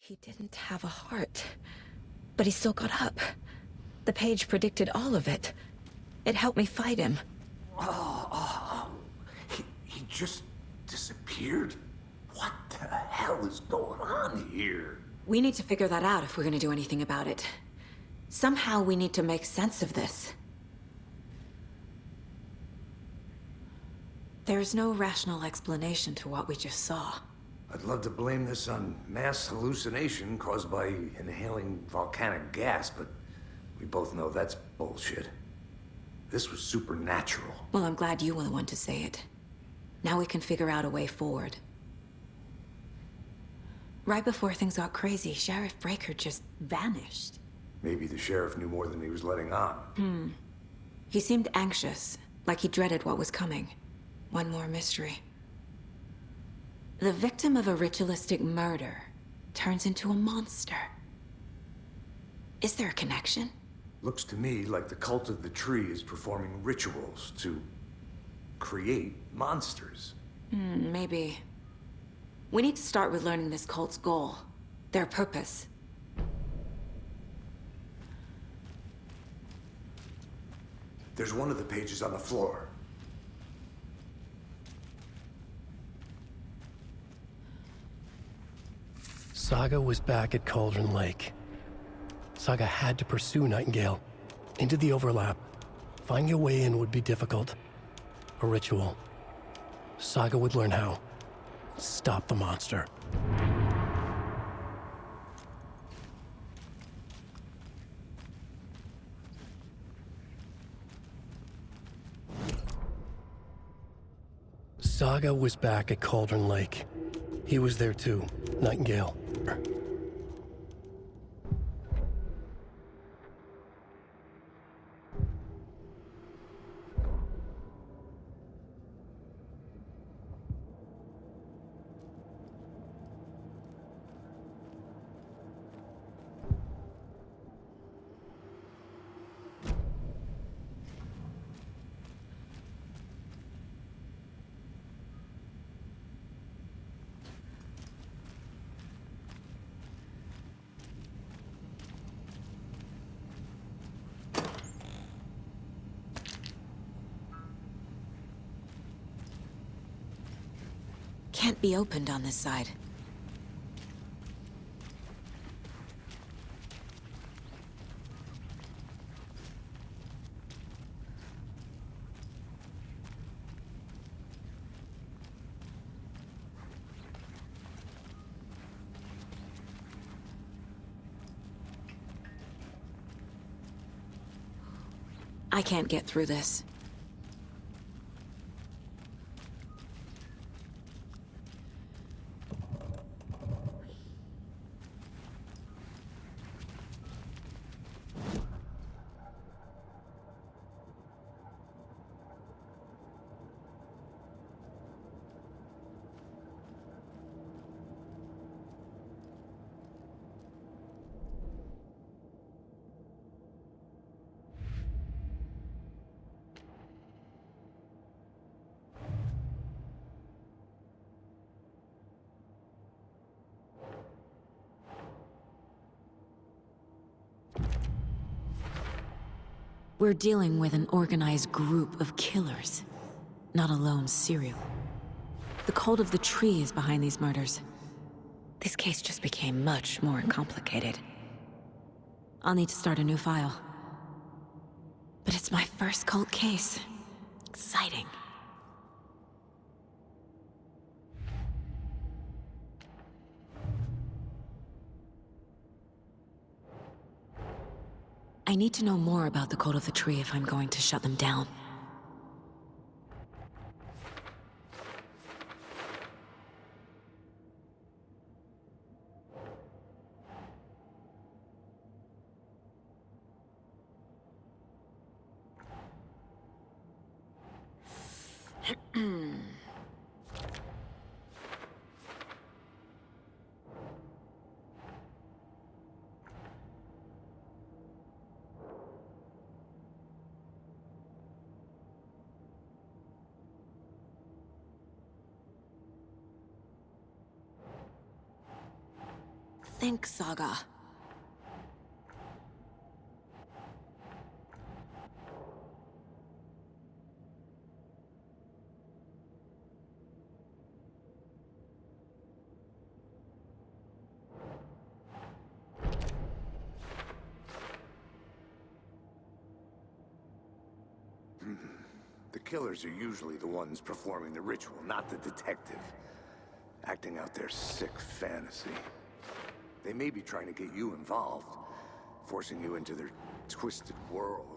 He didn't have a heart, but he still got up. The page predicted all of it. It helped me fight him. He just disappeared? What the hell is going on here? We need to figure that out if we're gonna do anything about it. Somehow we need to make sense of this. There's no rational explanation to what we just saw. I'd love to blame this on mass hallucination caused by inhaling volcanic gas, but we both know that's bullshit. This was supernatural. Well, I'm glad you were the one to say it. Now we can figure out a way forward. Right before things got crazy, Sheriff Breaker just vanished. Maybe the sheriff knew more than he was letting on. He seemed anxious, like he dreaded what was coming. One more mystery. The victim of a ritualistic murder turns into a monster. Is there a connection? Looks to me like the cult of the tree is performing rituals to create monsters. Maybe. We need to start with learning this cult's goal, their purpose. There's one of the pages on the floor. Saga was back at Cauldron Lake. Saga had to pursue Nightingale into the overlap. Finding a way in would be difficult. A ritual. Saga would learn how. Stop the monster. Saga was back at Cauldron Lake. He was there too, Nightingale. Can't be opened on this side. I can't get through this. We're dealing with an organized group of killers, not a lone serial. The cult of the tree is behind these murders. This case just became much more complicated. I'll need to start a new file. But it's my first cult case. Exciting. I need to know more about the cult of the tree if I'm going to shut them down. think, Saga. The killers are usually the ones performing the ritual, not the detective. Acting out their sick fantasy. They may be trying to get you involved, forcing you into their twisted world.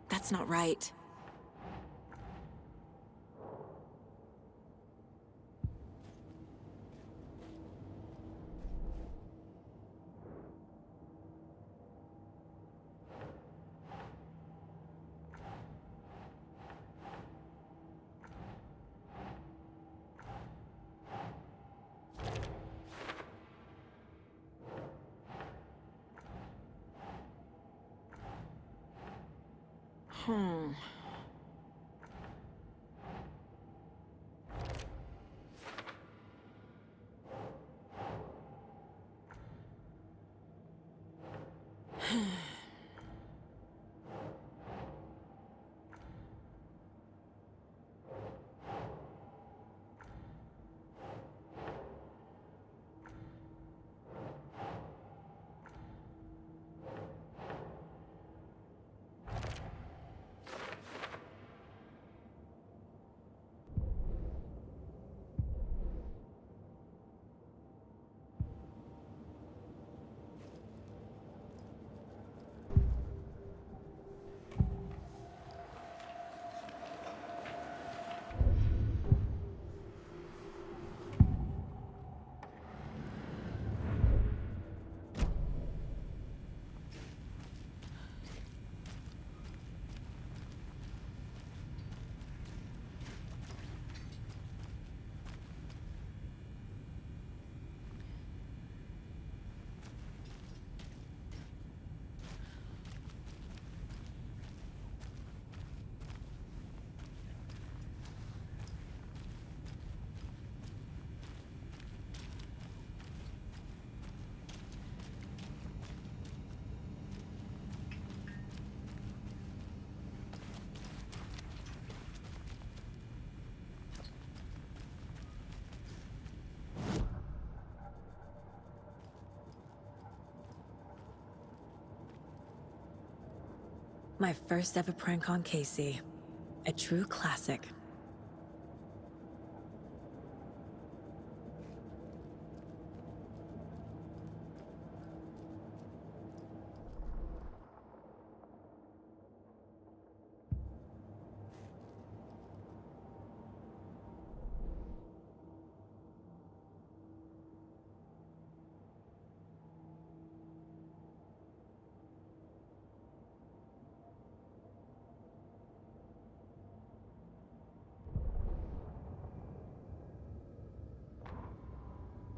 That's not right. Hmm. My first ever prank on Casey. A true classic.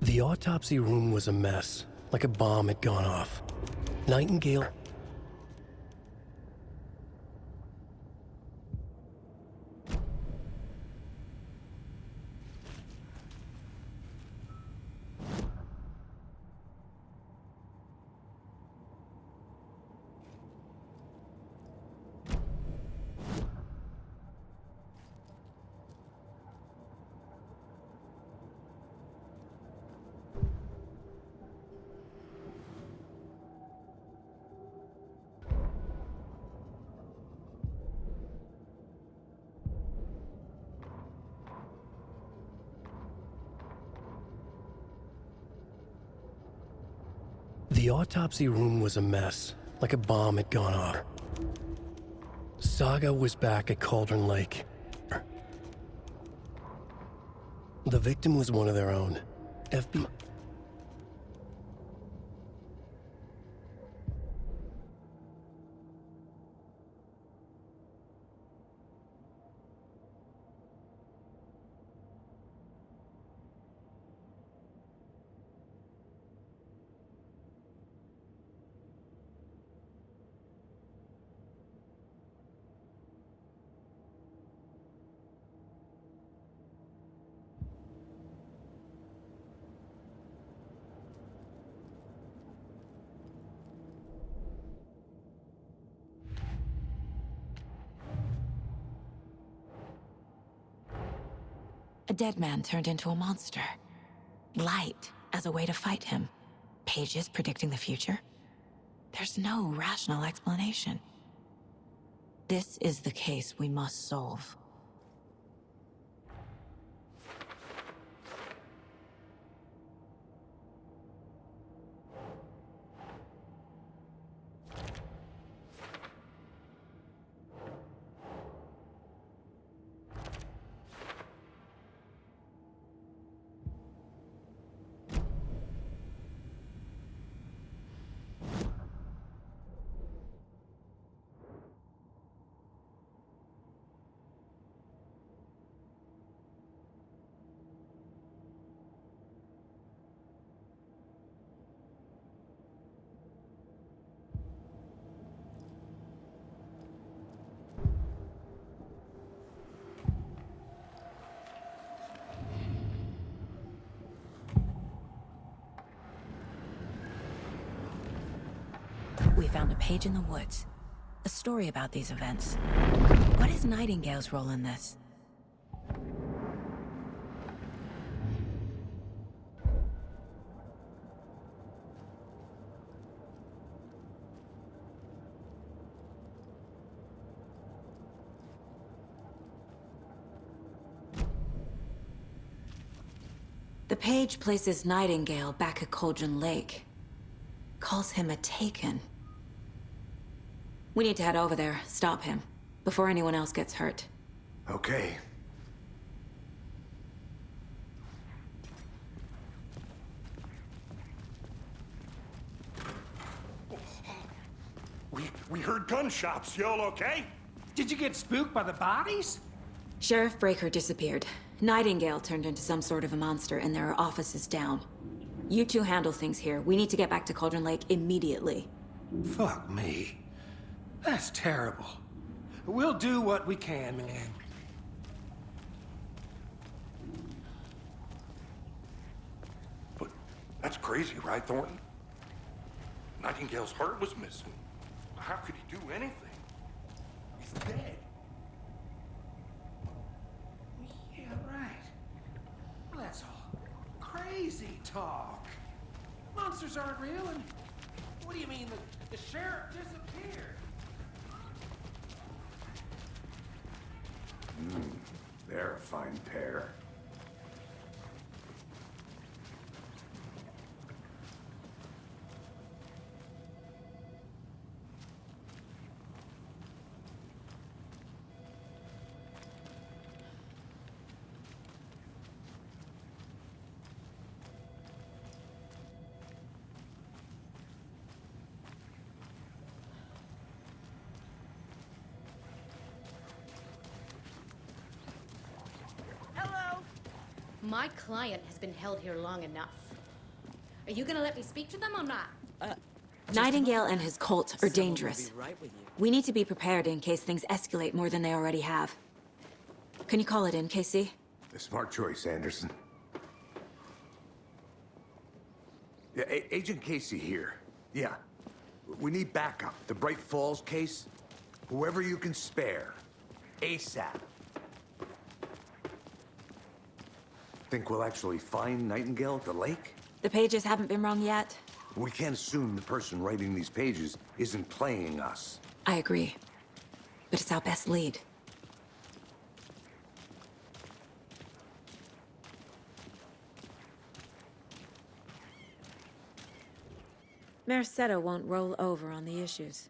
The autopsy room was a mess, like a bomb had gone off. Nightingale... The autopsy room was a mess, like a bomb had gone off. Saga was back at Cauldron Lake. The victim was one of their own. FBI. A dead man turned into a monster. Light as a way to fight him. Pages predicting the future. There's no rational explanation. This is the case we must solve. We found a page in the woods. A story about these events. What is Nightingale's role in this? The page places Nightingale back at Cauldron Lake. Calls him a Taken. We need to head over there, stop him, before anyone else gets hurt. Okay. We heard gunshots. Y'all okay? Did you get spooked by the bodies? Sheriff Breaker disappeared. Nightingale turned into some sort of a monster, and there are offices down. You two handle things here. We need to get back to Cauldron Lake immediately. Fuck me. That's terrible. We'll do what we can, man. But that's crazy, right, Thornton? Nightingale's heart was missing. How could he do anything? He's dead. Yeah, right. Well, that's all crazy talk. Monsters aren't real, and what do you mean the sheriff disappeared? They're a fine pair. My client has been held here long enough. Are you gonna let me speak to them or not? Nightingale and his cult are dangerous. We need to be prepared in case things escalate more than they already have. Can you call it in, Casey? A smart choice, Anderson. Yeah, Agent Casey here. Yeah. We need backup. The Bright Falls case. Whoever you can spare. ASAP. Think we'll actually find Nightingale at the lake? The pages haven't been wrong yet. We can't assume the person writing these pages isn't playing us. I agree. But it's our best lead. Merced won't roll over on the issues.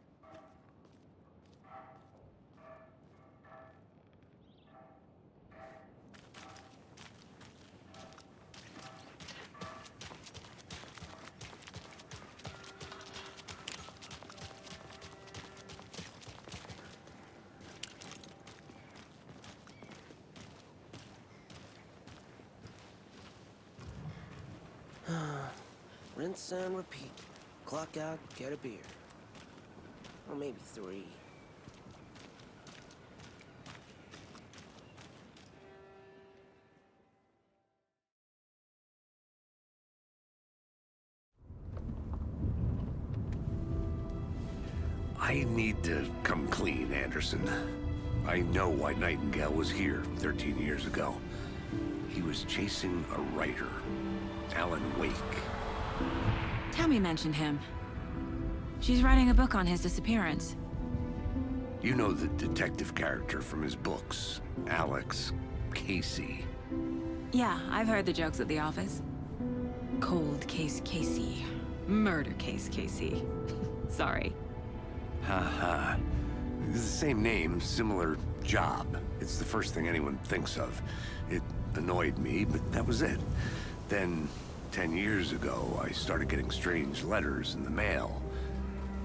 Rinse and repeat. Clock out, get a beer. Or maybe 3. I need to come clean, Anderson. I know why Nightingale was here 13 years ago. He was chasing a writer, Alan Wake. Tammy mentioned him. She's writing a book on his disappearance. You know the detective character from his books, Alex Casey. Yeah, I've heard the jokes at the office. Cold case Casey. Murder case Casey. Sorry. Haha. It's the same name, similar job. It's the first thing anyone thinks of. It annoyed me, but that was it. Then, 10 years ago, I started getting strange letters in the mail.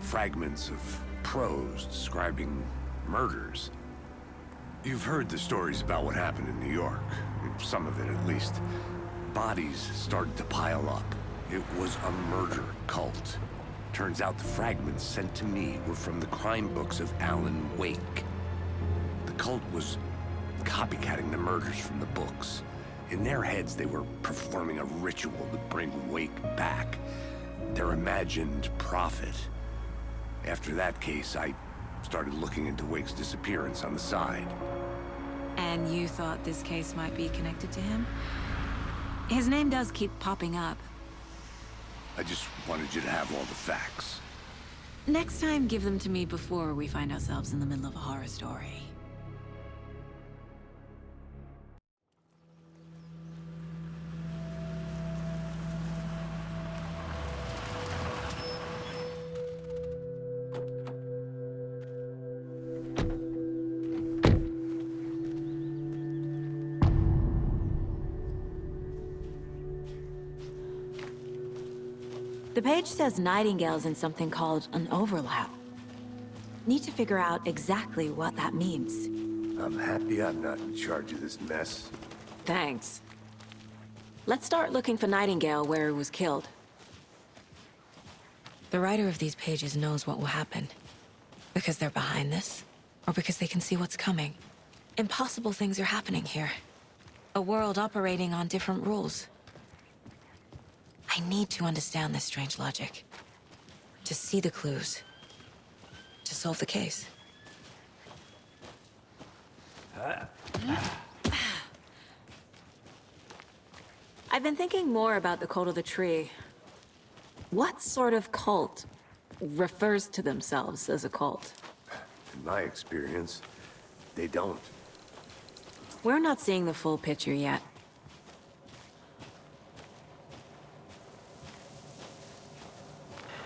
Fragments of prose describing murders. You've heard the stories about what happened in New York. Some of it, at least. Bodies started to pile up. It was a murder cult. Turns out the fragments sent to me were from the crime books of Alan Wake. The cult was copycatting the murders from the books. In their heads, they were performing a ritual to bring Wake back. Their imagined prophet. After that case, I started looking into Wake's disappearance on the side. And you thought this case might be connected to him? His name does keep popping up. I just wanted you to have all the facts. Next time, give them to me before we find ourselves in the middle of a horror story. The page says Nightingale's in something called an overlap. Need to figure out exactly what that means. I'm happy I'm not in charge of this mess. Thanks. Let's start looking for Nightingale where he was killed. The writer of these pages knows what will happen. Because they're behind this, or because they can see what's coming. Impossible things are happening here. A world operating on different rules. I need to understand this strange logic. To see the clues. To solve the case. I've been thinking more about the cult of the tree. What sort of cult refers to themselves as a cult? In my experience, they don't. We're not seeing the full picture yet.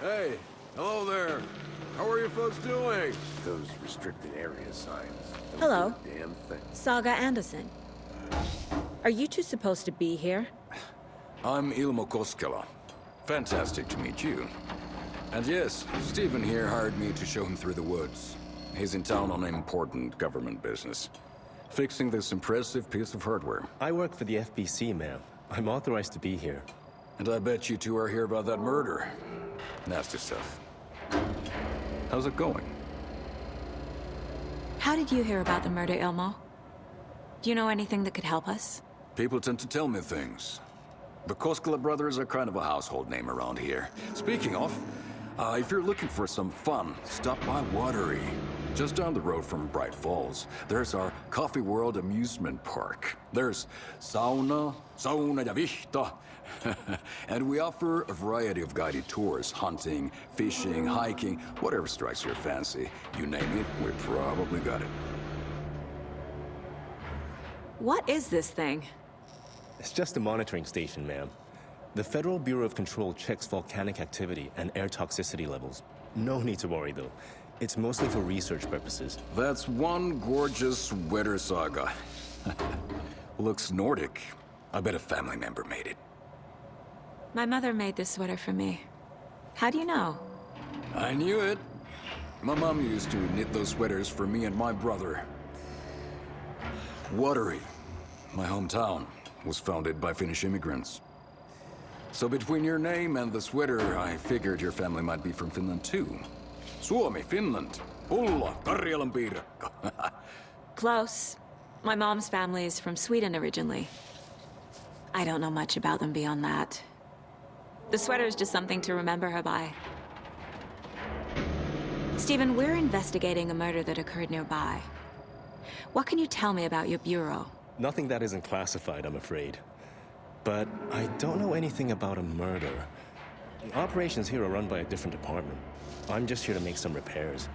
Hey, hello there. How are you folks doing? Those restricted area signs. Don't Hello. do a damn thing. Saga Anderson. Are you two supposed to be here? I'm Ilmo Koskela. Fantastic to meet you. And yes, Stephen here hired me to show him through the woods. He's in town on important government business. Fixing this impressive piece of hardware. I work for the FBC, ma'am. I'm authorized to be here. And I bet you two are here about that murder. Nasty stuff. How's it going? How did you hear about the murder, Ilmo? Do you know anything that could help us? People tend to tell me things. The Koskela brothers are kind of a household name around here. Speaking of, if you're looking for some fun, stop by Watery. Just down the road from Bright Falls, there's our Coffee World amusement park. There's sauna ja vihta. And we offer a variety of guided tours, hunting, fishing, hiking, whatever strikes your fancy. You name it, we probably got it. What is this thing? It's just a monitoring station, ma'am. The Federal Bureau of Control checks volcanic activity and air toxicity levels. No need to worry, though. It's mostly for research purposes. That's one gorgeous sweater saga. Looks Nordic. I bet a family member made it. My mother made this sweater for me. How do you know? I knew it. My mom used to knit those sweaters for me and my brother. Watery, my hometown, was founded by Finnish immigrants. So between your name and the sweater, I figured your family might be from Finland too. Suomi, Finland. Pulla, Karjalan piirakka. Close. My mom's family is from Sweden originally. I don't know much about them beyond that. The sweater is just something to remember her by. Stephen, we're investigating a murder that occurred nearby. What can you tell me about your bureau? Nothing that isn't classified, I'm afraid. But I don't know anything about a murder. Operations here are run by a different department. I'm just here to make some repairs.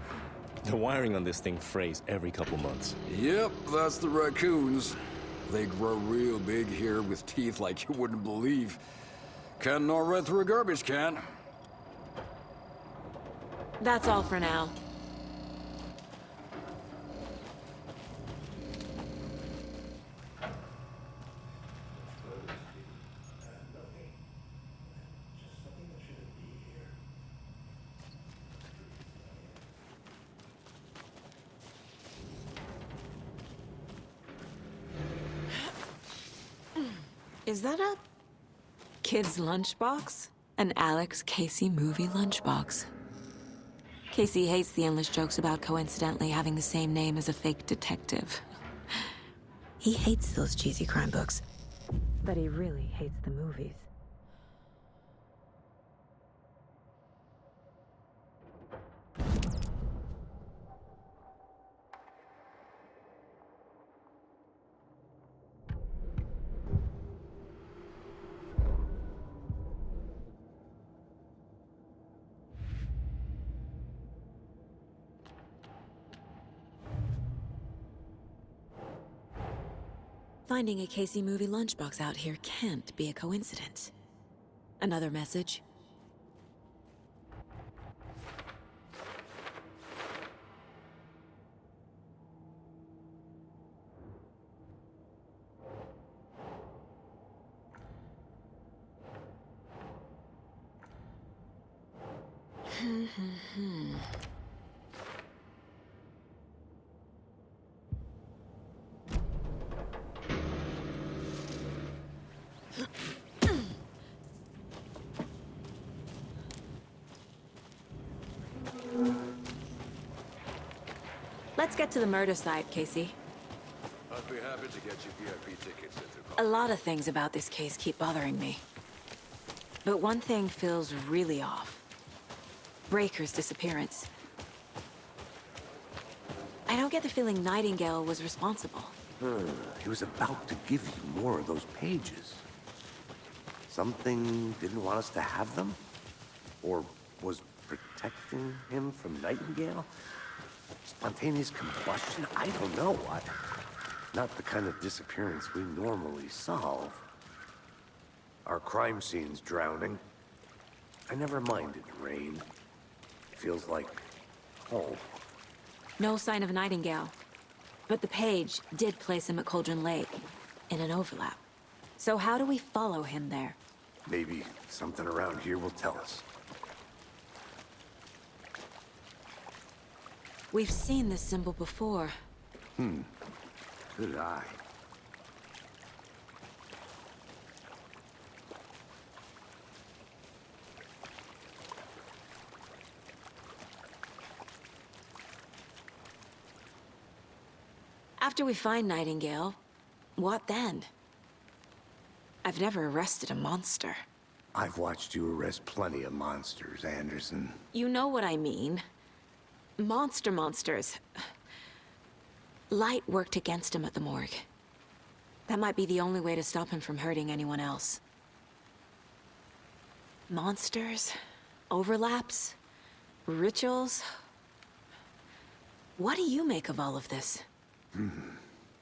The wiring on this thing frays every couple months. Yep, that's the raccoons. They grow real big here with teeth like you wouldn't believe. Can't gnaw right through a garbage can. That's all for now. Is that a kid's lunchbox? An Alex Casey movie lunchbox. Casey hates the endless jokes about coincidentally having the same name as a fake detective. He hates those cheesy crime books. But he really hates the movies. Finding a Casey movie lunchbox out here can't be a coincidence. Another message? Let's get to the murder site, Casey. I'd be happy to get you VIP tickets if you're A lot of things about this case keep bothering me. But one thing feels really off. Breaker's disappearance. I don't get the feeling Nightingale was responsible. He was about to give you more of those pages. Something didn't want us to have them? Or was protecting him from Nightingale? Spontaneous combustion? I don't know what. Not the kind of disappearance we normally solve. Our crime scene's drowning. I never minded rain. Feels like home. No sign of Nightingale. But the page did place him at Cauldron Lake, in an overlap. So how do we follow him there? Maybe something around here will tell us. We've seen this symbol before. Good eye. After we find Nightingale, what then? I've never arrested a monster. I've watched you arrest plenty of monsters, Anderson. You know what I mean. Monsters. Light worked against him at the morgue. That might be the only way to stop him from hurting anyone else. Monsters? Overlaps? Rituals? What do you make of all of this?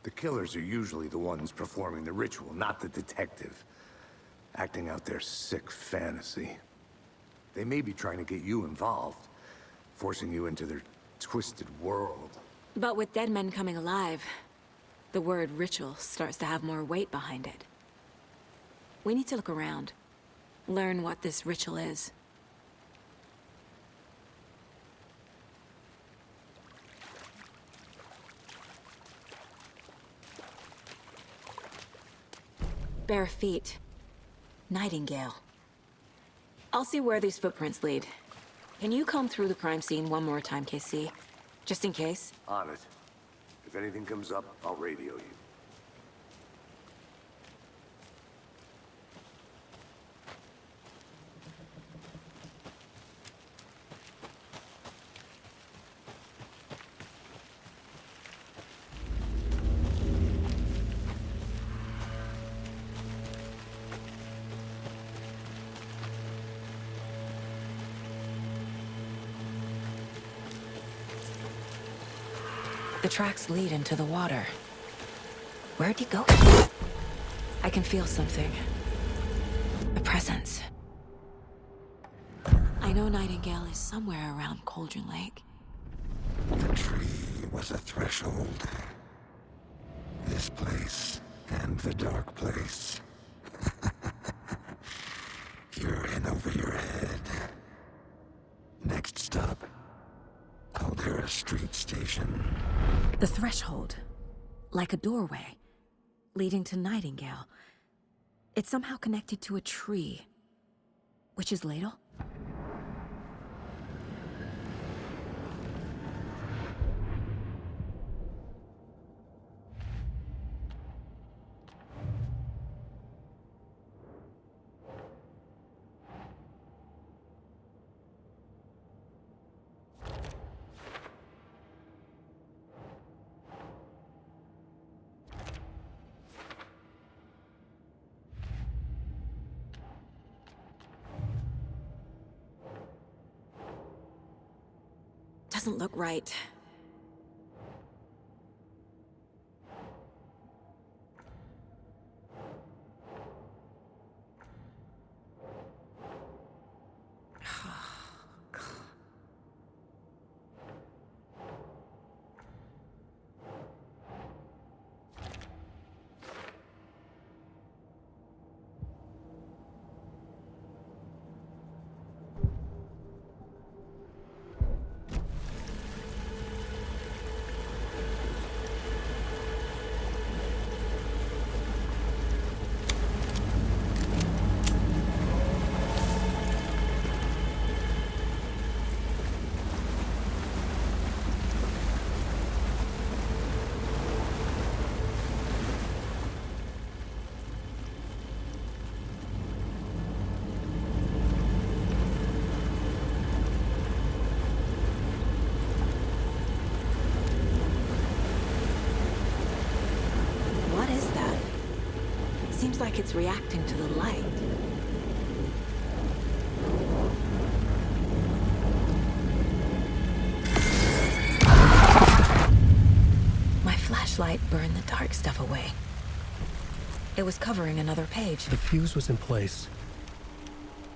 The killers are usually the ones performing the ritual, not the detective. acting out their sick fantasy. They may be trying to get you involved, forcing you into their twisted world. But with dead men coming alive, the word ritual starts to have more weight behind it. We need to look around, learn what this ritual is. Bare feet. Nightingale. I'll see where these footprints lead. Can you comb through the crime scene one more time, KC? Just in case? On it. If anything comes up, I'll radio you. The tracks lead into the water. Where'd he go? I can feel something. A presence. I know Nightingale is somewhere around Cauldron Lake. The tree was a threshold. This place and the dark place. You're in over your head. Next stop, Caldera Street Station. The threshold. Like a doorway. Leading to Nightingale. It's somehow connected to a tree. Witch's Ladle? Doesn't look right. What is that? Seems like it's reacting to the light. My flashlight burned the dark stuff away. It was covering another page. The fuse was in place.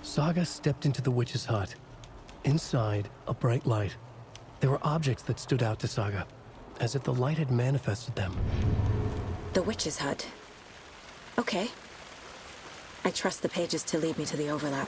Saga stepped into the witch's hut. Inside, a bright light. There were objects that stood out to Saga, as if the light had manifested them. The witch's hut. Okay. I trust the pages to lead me to the overlap.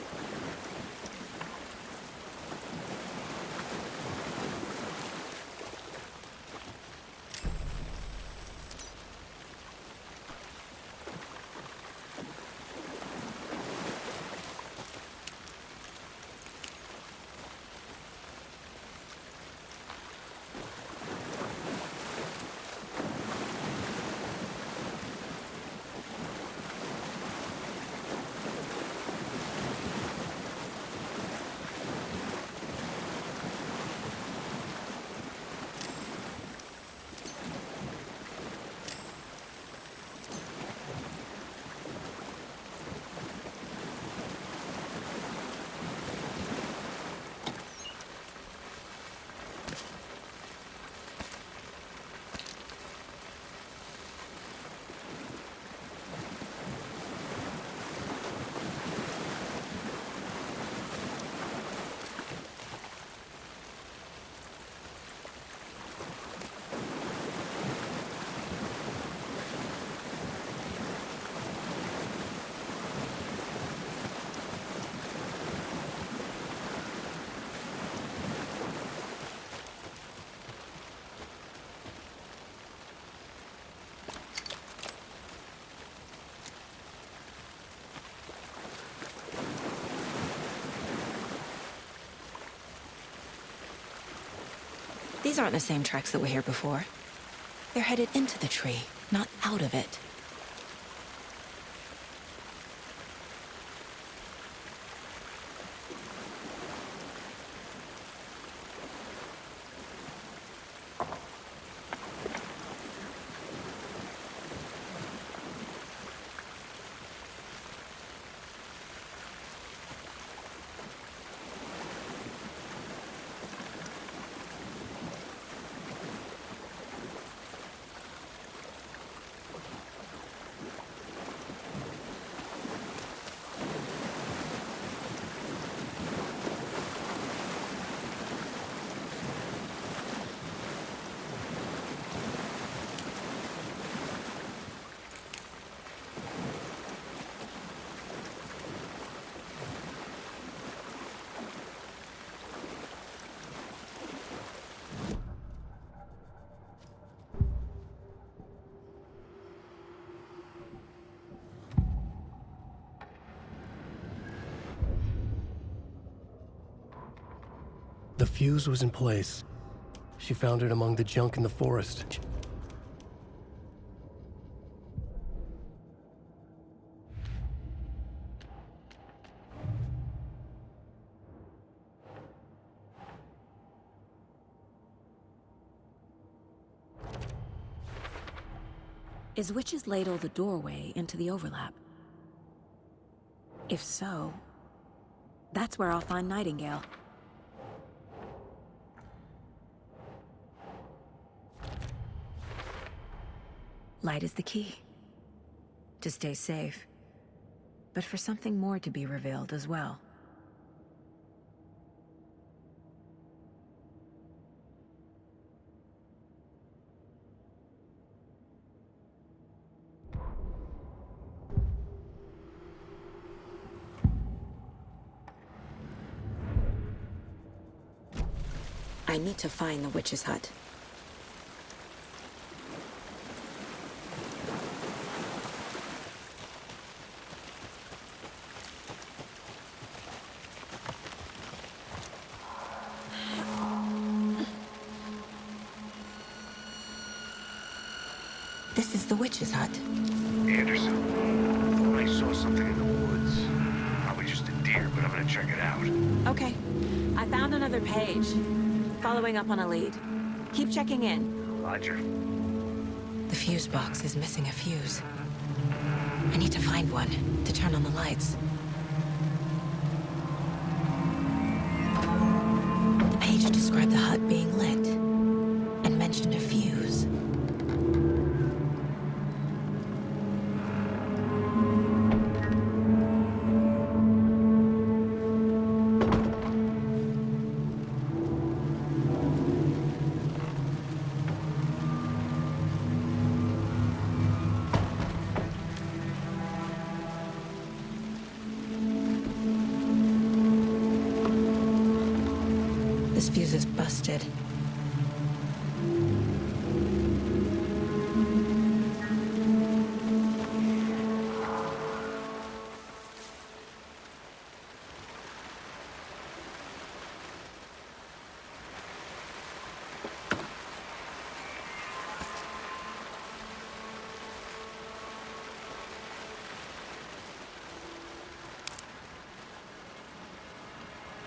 These aren't the same tracks that were here before. They're headed into the tree, not out of it. The fuse was in place. She found it among the junk in the forest. Is Witch's Ladle the doorway into the overlap? If so, that's where I'll find Nightingale. Light is the key. To stay safe. But for something more to be revealed as well. I need to find the witch's hut. This is the witch's hut. Anderson, I thought I saw something in the woods. Probably just a deer, but I'm gonna check it out. Okay. I found another page. Following up on a lead. Keep checking in. Roger. The fuse box is missing a fuse. I need to find one to turn on the lights. The page described the hut being lit and mentioned a fuse. This fuse is busted.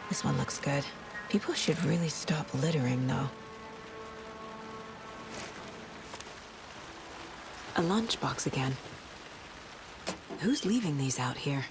This one looks good. People should really stop littering, though. A lunchbox again. Who's leaving these out here?